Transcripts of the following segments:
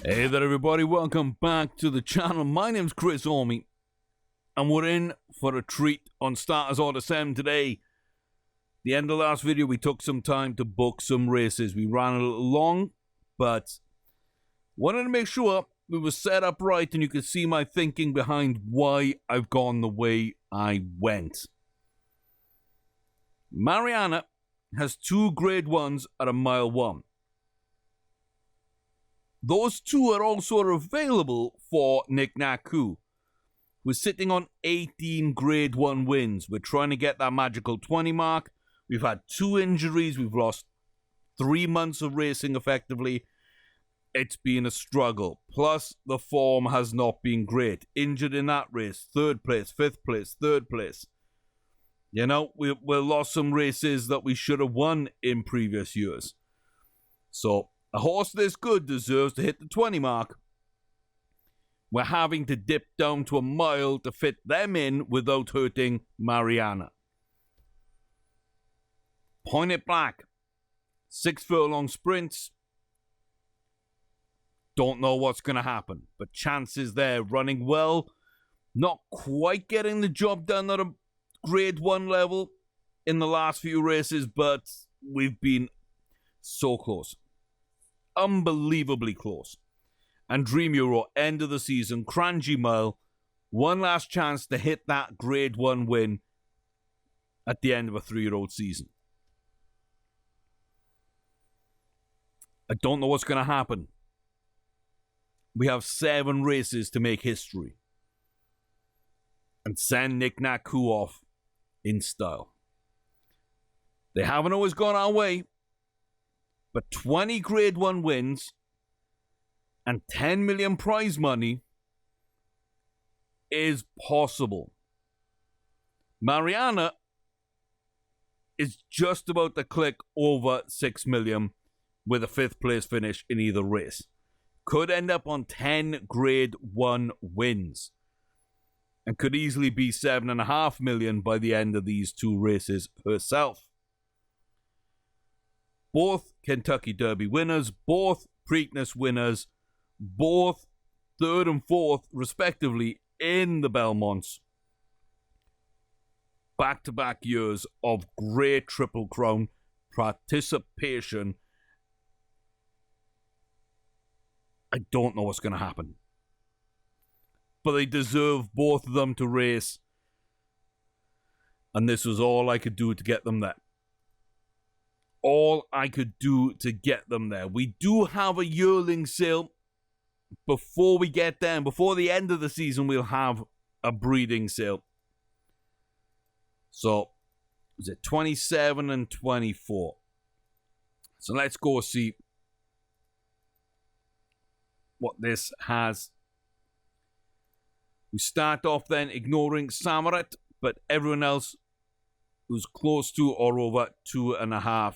Hey there everybody, welcome back to the channel. My name's Chris Orme, and we're in for a treat on Starters Order 7 today. The end of the last video, we took some time to book some races. We ran a little long, but wanted to make sure we were set up right and you could see my thinking behind why I've gone the way I went. Mariana has 2 grade 1s at a mile 1. Those 2 are also available for Nick Naku. We're sitting on 18 grade 1 wins. We're trying to get that magical 20 mark. We've had 2 injuries. We've lost 3 months of racing effectively. It's been a struggle. Plus, the form has not been great. Injured in that race. 3rd place, 5th place, 3rd place. You know, we lost some races that we should have won in previous years. So, a horse this good deserves to hit the 20 mark. We're having to dip down to a mile to fit them in without hurting Mariana. Point it black. 6 furlong sprints. Don't know what's going to happen, but chances there. Running well. Not quite getting the job done at a grade 1 level in the last few races, but we've been so close. Unbelievably close. And Dream Euro, end of the season, Cranji Mile, one last chance to hit that grade 1 win at the end of a 3-year-old season. I don't know what's going to happen. We have 7 races to make history and send Nick Naku off in style. They haven't always gone our way, but 20 grade 1 wins and 10 million prize money is possible. Mariana is just about to click over 6 million with a 5th place finish in either race. Could end up on 10 grade 1 wins and could easily be 7.5 million by the end of these 2 races herself. Both Kentucky Derby winners, both Preakness winners, both 3rd and 4th, respectively, in the Belmonts. Back-to-back years of great Triple Crown participation. I don't know what's going to happen. But they deserve both of them to race. And this was all I could do to get them there. All I could do to get them there. We do have a yearling sale. Before we get there, and before the end of the season, we'll have a breeding sale. So, is it 27 and 24? So let's go see what this has. We start off then ignoring Samaret, but everyone else who's close to or over 2.5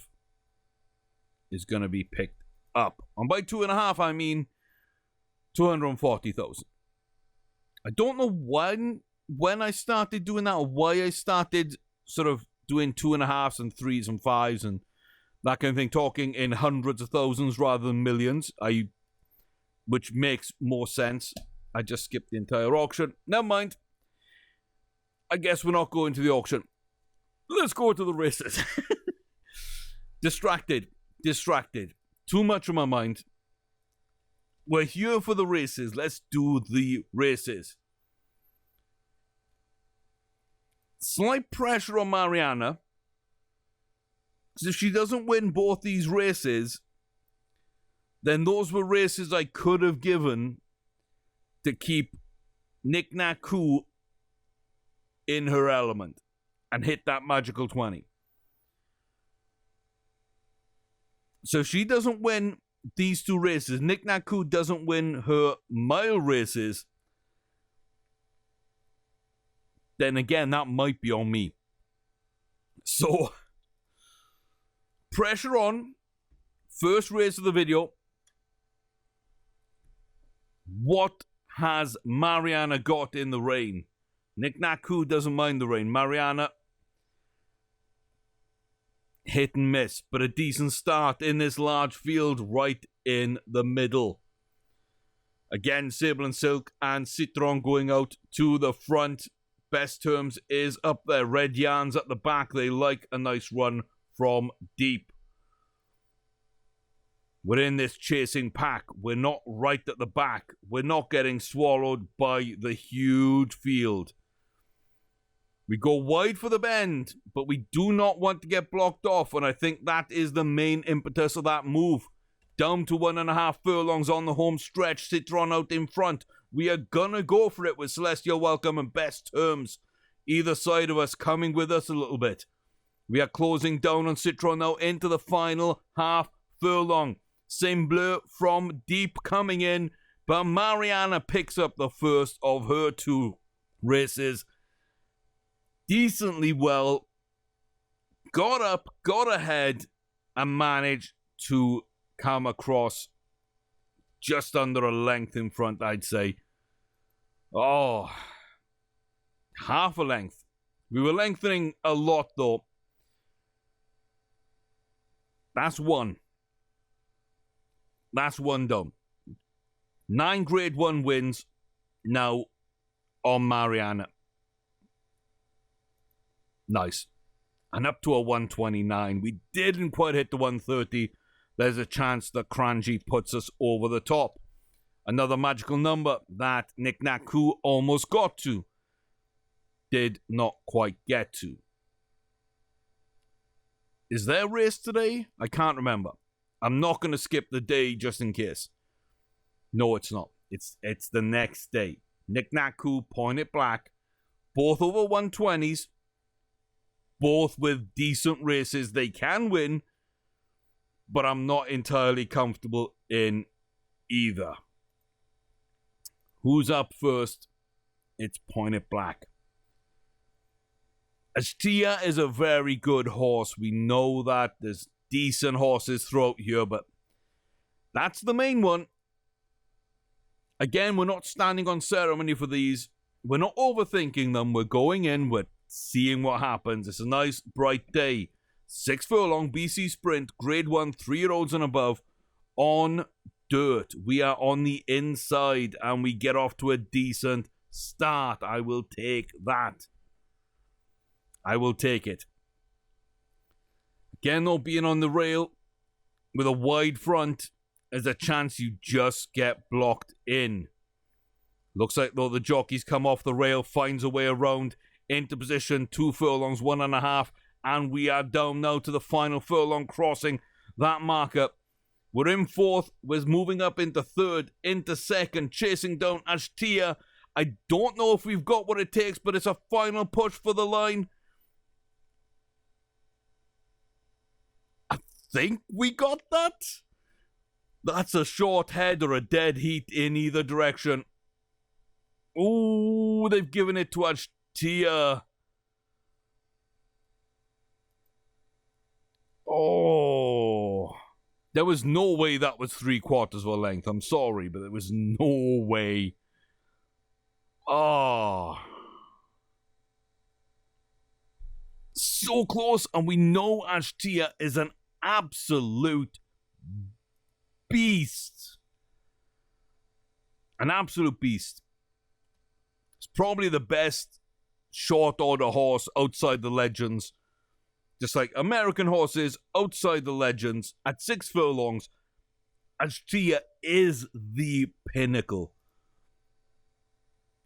is going to be picked up. And by 2.5, I mean 240,000. I don't know when I started doing that or why I started sort of doing 2.5s and 3s and 5s and that kind of thing, talking in hundreds of thousands rather than millions, which makes more sense. I just skipped the entire auction. Never mind. I guess we're not going to the auction. Let's go to the races. Distracted. Too much on my mind. We're here for the races. Let's do the races. Slight pressure on Mariana. Because if she doesn't win both these races, then those were races I could have given to keep Nick Naku in her element and hit that magical 20. So if she doesn't win these 2 races, Nick Naku doesn't win her mile races, then again, that might be on me. So, pressure on. First race of the video. What has Mariana got in the rain? Nick Naku doesn't mind the rain. Mariana hit and miss, but a decent start in this large field right in the middle. Again, Sable and Silk and Citron going out to the front. Best Terms is up there. Red Yarns at the back. They like a nice run from deep. We're in this chasing pack. We're not right at the back. We're not getting swallowed by the huge field. We go wide for the bend, but we do not want to get blocked off, and I think that is the main impetus of that move. Down to 1.5 furlongs on the home stretch. Citron out in front. We are gonna go for it with Celestial Welcome and Best Terms. Either side of us coming with us a little bit. We are closing down on Citron now into the final half furlong. Saint Bleu from deep coming in, but Mariana picks up the first of her 2 races. Decently well. Got up, got ahead, and managed to come across just under a length in front, I'd say. Oh, half a length. We were lengthening a lot, though. That's one. That's one done. 9 Grade 1 wins now on Mariana. Nice. And up to a 129. We didn't quite hit the 130. There's a chance that Kranji puts us over the top. Another magical number that Nick Naku almost got to. Did not quite get to. Is there a race today? I can't remember. I'm not going to skip the day just in case. No, it's not. It's the next day. Nick Naku, Pointed Black. Both over 120s. Both with decent races. They can win. But I'm not entirely comfortable in either. Who's up first? It's Pointed Black. Ashtia is a very good horse. We know that. There's decent horses throughout here, but that's the main one. Again, we're not standing on ceremony for these. We're not overthinking them. We're going in. We're seeing what happens. It's a nice, bright day. 6 furlong BC Sprint, Grade 1, 3-year-olds and above, on dirt. We are on the inside, and we get off to a decent start. I will take that. I will take it. Again, though, being on the rail with a wide front, there's a chance you just get blocked in. Looks like, though, the jockey's come off the rail, finds a way around into position, 2 furlongs, 1.5, and we are down now to the final furlong, crossing that marker. We're in 4th, we're moving up into 3rd, into 2nd, chasing down Ashtia. I don't know if we've got what it takes, but it's a final push for the line. I think we got that. That's a short head or a dead heat in either direction. Ooh, they've given it to Ashtia. Oh, there was no way that was 3/4 of a length. I'm sorry, but there was no way. Oh, so close, and we know Ashtia is an absolute beast. An absolute beast. It's probably the best short order horse outside the legends. Just like American horses outside the legends at 6 furlongs, Ashtia is the pinnacle.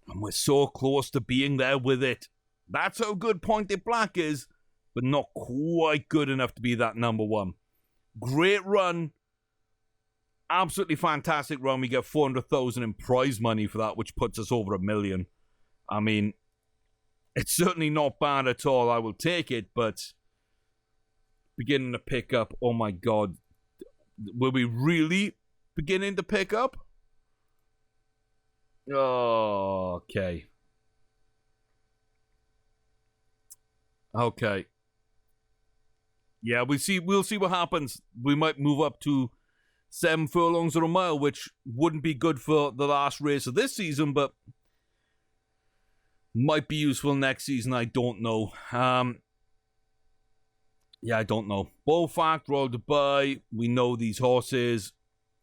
And we're so close to being there with it. That's how good Pointed Black is, but not quite good enough to be that number 1. Great run. Absolutely fantastic run. We get 400,000 in prize money for that, which puts us over $1 million. I mean, it's certainly not bad at all. I will take it, but beginning to pick up. Oh my God. Were we really beginning to pick up? Oh, okay. Okay. Yeah, we'll see what happens. We might move up to 7 furlongs or a mile, which wouldn't be good for the last race of this season, but might be useful next season. I don't know. Yeah, I don't know. Bullfact, Royal Dubai. We know these horses.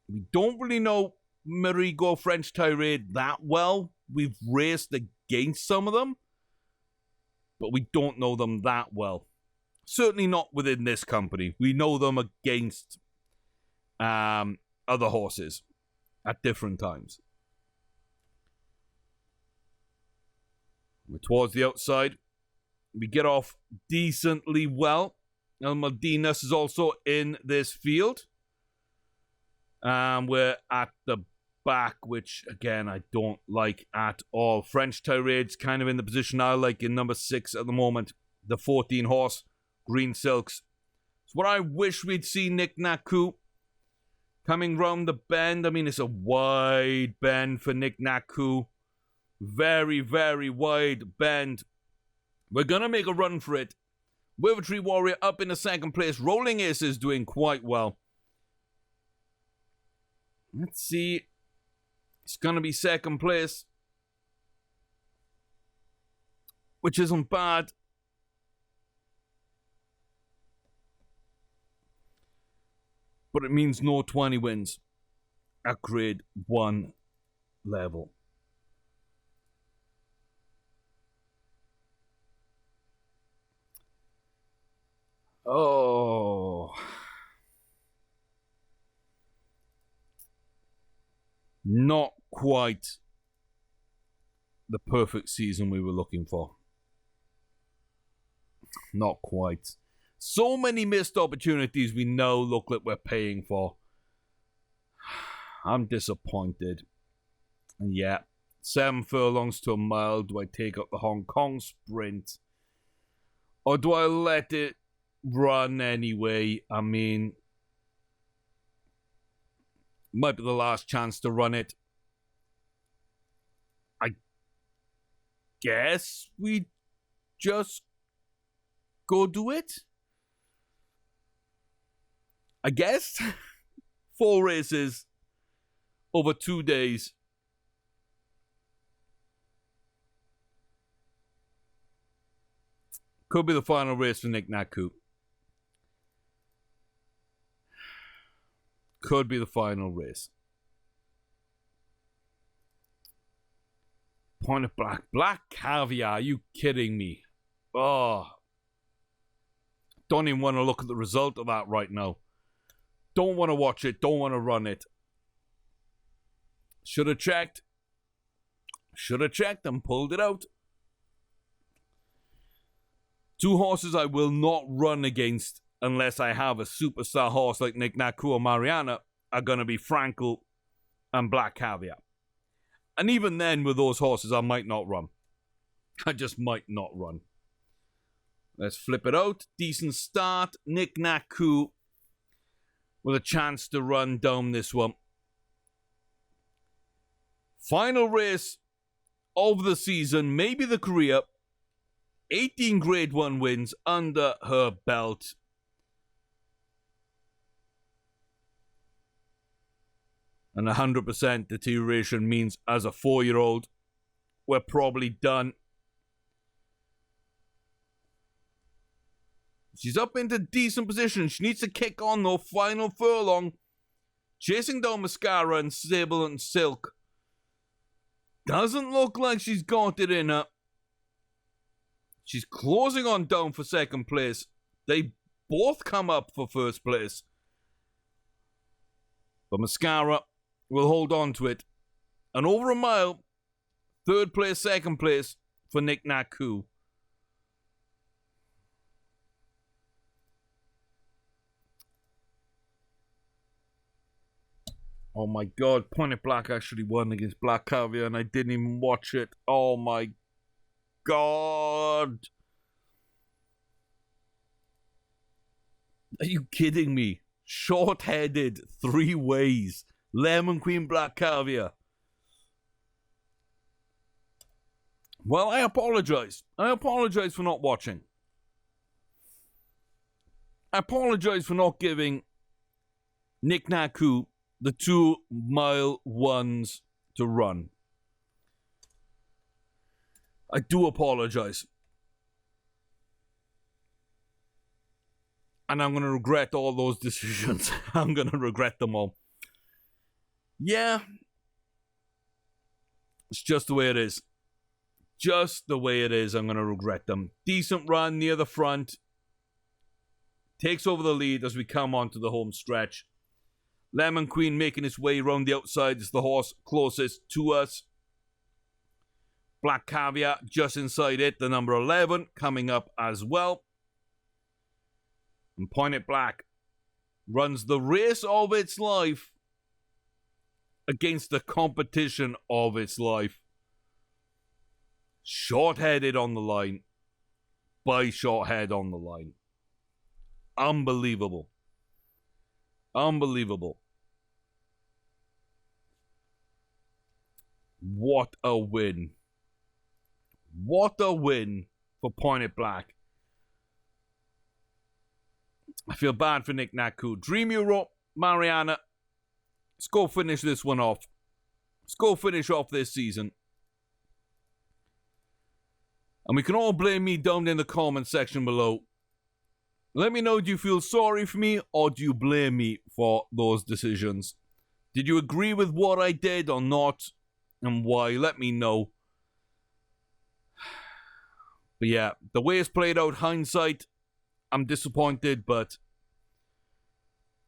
We don't really know Marigo French Tirade that well. We've raced against some of them, but we don't know them that well. Certainly not within this company. We know them against other horses at different times. We're towards the outside. We get off decently well. El Maldinas is also in this field. We're at the back, which, again, I don't like at all. French Tirade's kind of in the position I like in number 6 at the moment. The 14 horse, Green Silks. It's what I wish we'd see Nick Naku coming round the bend. I mean, it's a wide bend for Nick Naku. Very, very wide bend. We're going to make a run for it. Wivertree Warrior up in the second place. Rolling Ace is doing quite well. Let's see. It's going to be second place, which isn't bad. But it means no 20 wins at grade 1 level. Oh. Not quite the perfect season we were looking for. Not quite. So many missed opportunities we now look like we're paying for. I'm disappointed. And yeah, 7 furlongs to a mile. Do I take up the Hong Kong sprint? Or do I let it run anyway? I mean, might be the last chance to run it. I guess we just go do it. I guess. 4 races over 2 days. Could be the final race for Nick Naku. Could be the final race. Point of Black. Black Caviar. Are you kidding me? Oh. Don't even want to look at the result of that right now. Don't want to watch it. Don't want to run it. Should have checked. Should have checked and pulled it out. 2 horses I will not run against unless I have a superstar horse like Nick Naku or Mariana are going to be Frankel and Black Caviar. And even then, with those horses, I might not run. I just might not run. Let's flip it out. Decent start. Nick Naku with a chance to run down this one. Final race of the season, maybe the career. 18 Grade 1 wins under her belt. And 100% deterioration means as a 4-year-old, we're probably done. She's up into decent position. She needs to kick on though. Final furlong. Chasing down Mascara and Sable and Silk. Doesn't look like she's got it in her. She's closing on down for second place. They both come up for first place. But Mascara will hold on to it. And over a mile, third place, second place for Nick Naku. Oh my God, Point of Black actually won against Black Caviar and I didn't even watch it. Oh my God. Are you kidding me? Short-headed, 3 ways. Lemon Queen Black Caviar. Well, I apologize. I apologize for not watching. I apologize for not giving Nick Naku the 2-mile ones to run. I do apologize. And I'm going to regret all those decisions. I'm going to regret them all. Yeah, It's just the way it is. Just the way it is. I'm going to regret them. Decent run near the front. Takes over the lead as we come onto the home stretch. Lemon Queen making its way around the outside is the horse closest to us. Black Caviar just inside it. The number 11 coming up as well. And Point It Black runs the race of its life against the competition of its life. Short-headed on the line. By Shorthead on the line. Unbelievable. Unbelievable. What a win. What a win for Point It Black. I feel bad for Nick Naku. Dream Euro, Mariana. Let's go finish this one off. Let's go finish off this season. And we can all blame me down in the comment section below. Let me know, do you feel sorry for me or do you blame me for those decisions? Did you agree with what I did or not? And why? Let me know. But yeah, the way it's played out, hindsight, I'm disappointed, but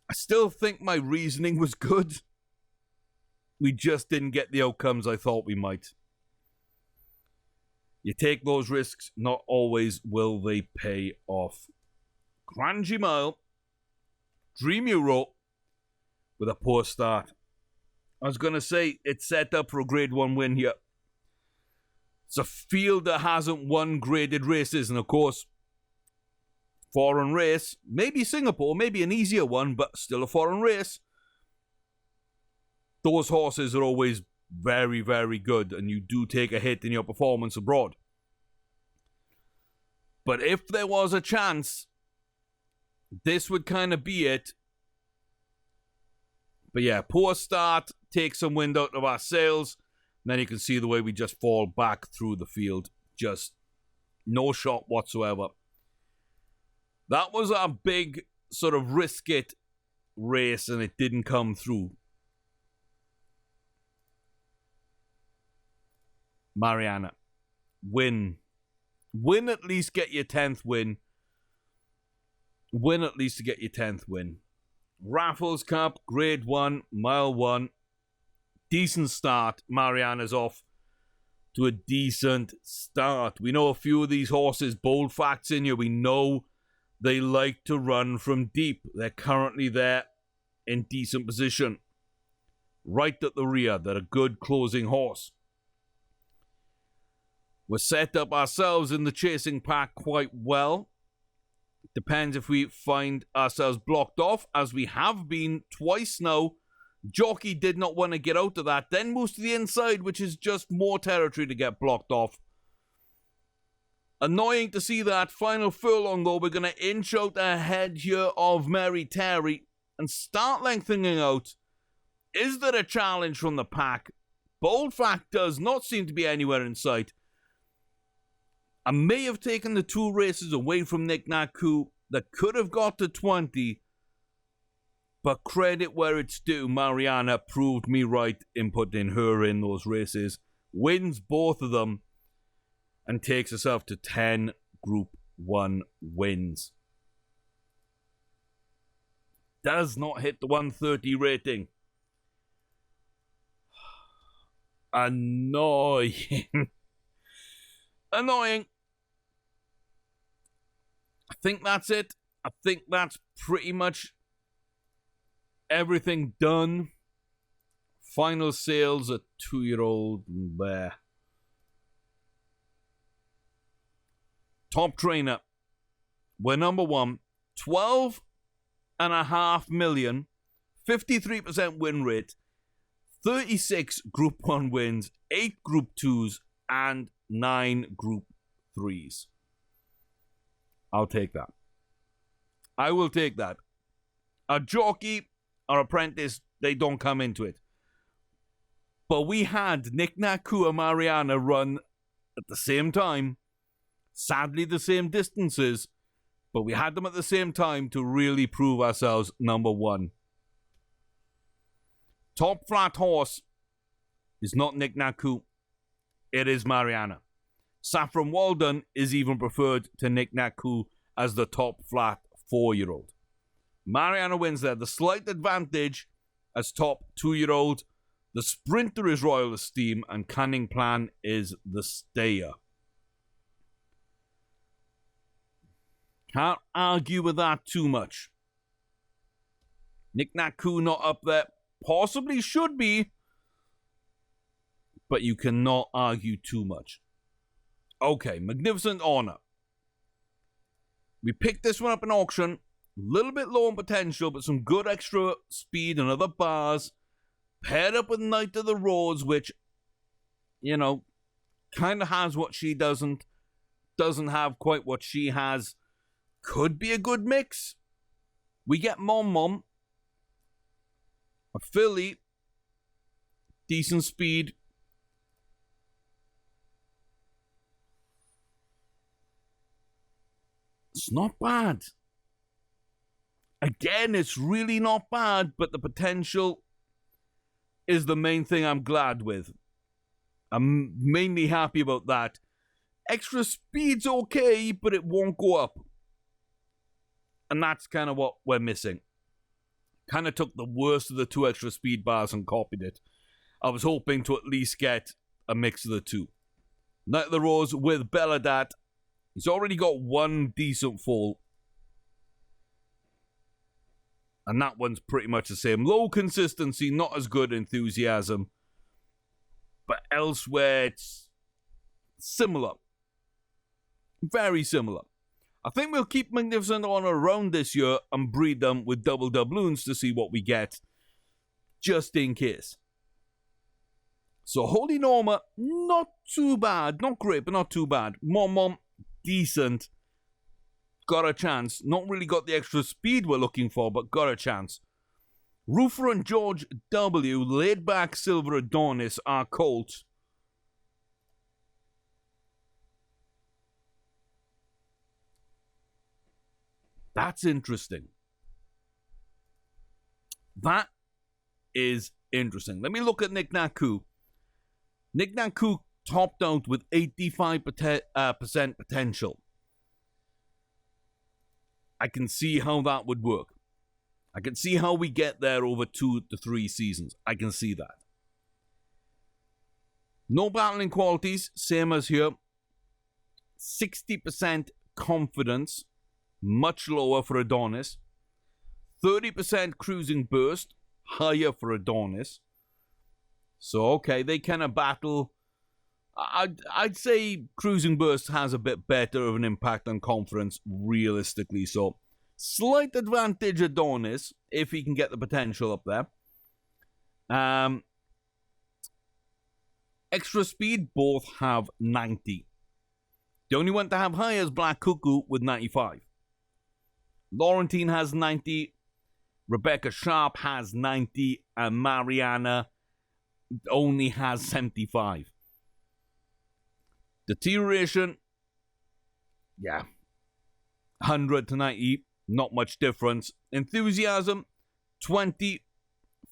I still think my reasoning was good. We just didn't get the outcomes I thought we might. You take those risks, not always will they pay off. Grand Mile, Dream Euro, with a poor start. I was going to say, it's set up for a Grade 1 win here. It's a field that hasn't won graded races, and of course, foreign race, maybe Singapore, maybe an easier one, but still a foreign race. Those horses are always very, very good, and you do take a hit in your performance abroad. But if there was a chance, this would kind of be it. But yeah, poor start, take some wind out of our sails. And then you can see the way we just fall back through the field. Just no shot whatsoever. That was our big sort of risk it race, and it didn't come through. Mariana, win. Win, at least get your 10th win. Win at least to get your 10th win. Raffles Cup, Grade 1, Mile 1. Decent start. Mariana's off to a decent start. We know a few of these horses, bold facts in here. We know they like to run from deep. They're currently there in decent position. Right at the rear. They're a good closing horse. We're set up ourselves in the chasing pack quite well. Depends if we find ourselves blocked off, as we have been twice now. Jockey did not want to get out of that, then moves to the inside, which is just more territory to get blocked off. Annoying to see that. Final furlong, though. We're going to inch out ahead here of Mary Terry and start lengthening out. Is there a challenge from the pack? Bold fact does not seem to be anywhere in sight. I may have taken the 2 races away from Nick Naku that could have got to 20, but credit where it's due, Mariana proved me right in putting her in those races, wins both of them, and takes herself to 10 Group 1 wins. Does not hit the 130 rating. Annoying. Annoying. I think that's it. I think that's pretty much everything done. Final sales, a 2-year-old bear. Top trainer. We're number 1. 12.5 million. 53% win rate. 36 Group 1 wins. 8 Group 2s. And 9 Group 3s. I'll take that. I will take that. A jockey, our apprentice, they don't come into it. But we had Nick Naku and Mariana run at the same time. Sadly, the same distances. But we had them at the same time to really prove ourselves number 1. Top flat horse is not Nick Naku. it is Mariana. Saffron Walden is even preferred to Nick Naku as the top flat 4-year-old. Mariana wins there. The slight advantage as top 2-year-old. The Sprinter is Royal Esteem, and Cunning Plan is the Stayer. Can't argue with that too much. Nick Naku not up there. Possibly should be, but you cannot argue too much. Okay, Magnificent Honor. We picked this one up in auction. A little bit low on potential, but some good extra speed and other bars. Paired up with Knight of the Rose, which, you know, kind of has what she doesn't have quite what she has. Could be a good mix. We get Mom Mom, a filly, decent speed. It's not bad. Again, it's really not bad, but the potential is the main thing I'm glad with. I'm mainly happy about that. Extra speed's okay, but it won't go up. And that's kind of what we're missing. Kind of took the worst of the 2 extra speed bars and copied it. I was hoping to at least get a mix of the 2. Knight of the Rose with Belladat. He's already got 1 decent fall. And that one's pretty much the same. Low consistency, not as good enthusiasm. But elsewhere, it's similar. Very similar. I think we'll keep Magnificent Honor around this year and breed them with double doubloons to see what we get. Just in case. So Holy Norma, not too bad. Not great, but not too bad. Mom Mom, decent. Got a chance. Not really got the extra speed we're looking for, but got a chance. Roofer and George W. Laid back Silver Adonis are colts. That's interesting. That is interesting. Let me look at Nick Naku. Nick Naku topped out with 85% potential. I can see how that would work. I can see how we get there over 2 to 3 seasons. I can see that. No battling qualities, same as here. 60% confidence, much lower for Adonis. 30% cruising burst, higher for Adonis. So, okay, they kind of battle. I'd say cruising burst has a bit better of an impact on confidence, realistically. So, slight advantage Adonis, if he can get the potential up there. Extra speed, both have 90. The only one to have higher is Black Cuckoo with 95. Laurentine has 90. Rebecca Sharp has 90. And Mariana only has 75. Deterioration, yeah, 100 to 90, not much difference. Enthusiasm, 20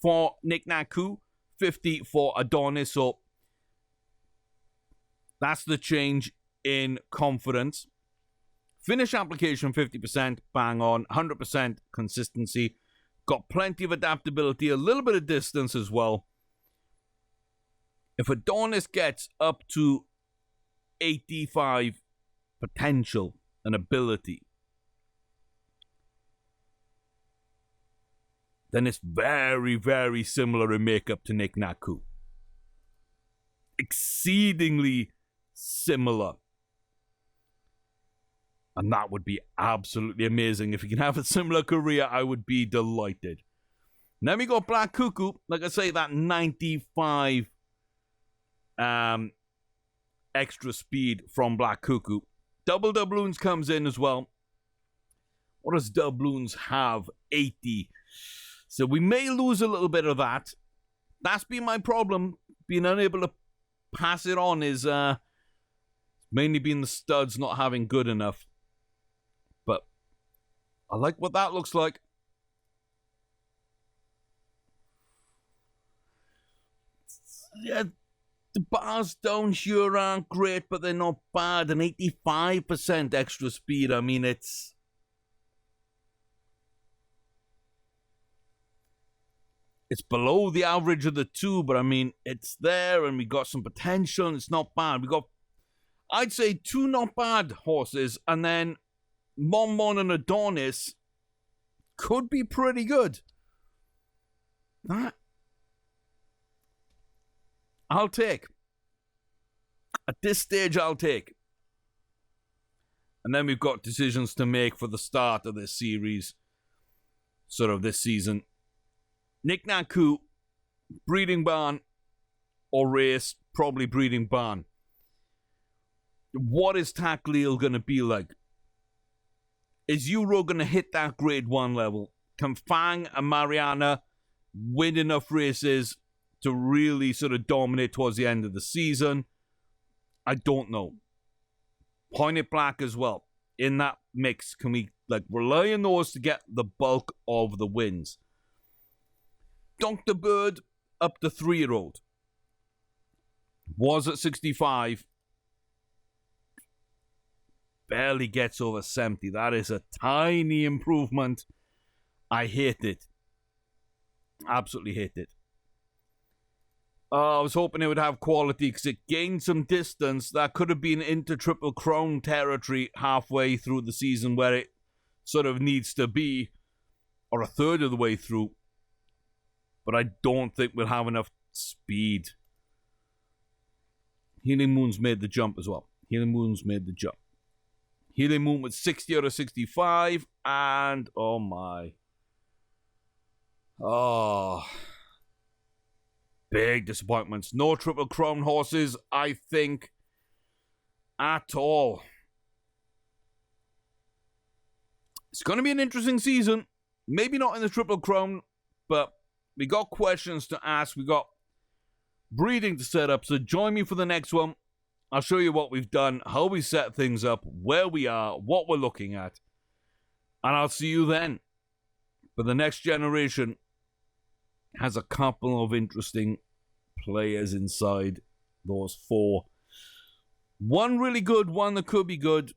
for Nick Naku, 50 for Adonis. So that's the change in confidence. Finish application, 50%, bang on, 100% consistency. Got plenty of adaptability, a little bit of distance as well. If Adonis gets up to 85 potential and ability, then it's very, very similar in makeup to Nick Naku. Exceedingly similar. And that would be absolutely amazing. If you can have a similar career, I would be delighted. Then we got Black Cuckoo. Like I say, that 95 extra speed from Black Cuckoo. Double doubloons comes in as well. What does doubloons have? 80. So we may lose a little bit of that. That's been my problem. Being unable to pass it on is mainly been the studs not having good enough. But I like what that looks like. Yeah, The bars down here aren't great, but they're not bad. An 85% extra speed. I mean, it's below the average of the two, but I mean, it's there, and we got some potential, and it's not bad. We got, I'd say, two not bad horses, and then Mon and Adonis could be pretty good. That I'll take. At this stage, I'll take. And then we've got decisions to make for the start of this series, sort of this season. Nick Naku, breeding barn or race, probably breeding barn. What is Tackleal going to be like? Is Euro going to hit that grade 1 level? Can Fang and Mariana win enough races to really sort of dominate towards the end of the season? I don't know. Pointed Black as well. In that mix, can we rely on those to get the bulk of the wins? Dr. Bird, up to 3-year-old. Was at 65. Barely gets over 70. That is a tiny improvement. I hate it. Absolutely hate it. I was hoping it would have quality because it gained some distance. That could have been into Triple Crown territory halfway through the season where it sort of needs to be, or a third of the way through. But I don't think we'll have enough speed. Healing Moon's made the jump as well. Healing Moon's made the jump. Healing Moon with 60 out of 65. And, oh my. Oh. Big disappointments. No Triple Crown horses, I think, at all. It's going to be an interesting season. Maybe not in the Triple Crown, but we got questions to ask. We got breeding to set up. So join me for the next one. I'll show you what we've done, how we set things up, where we are, what we're looking at. And I'll see you then. But the next generation has a couple of interesting players inside those 4. One really good, one that could be good.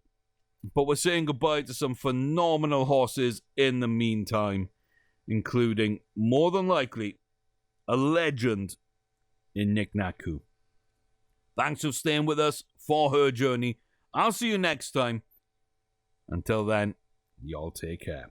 But we're saying goodbye to some phenomenal horses in the meantime, including, more than likely, a legend in Nick Naku. Thanks for staying with us for her journey. I'll see you next time. Until then, y'all take care.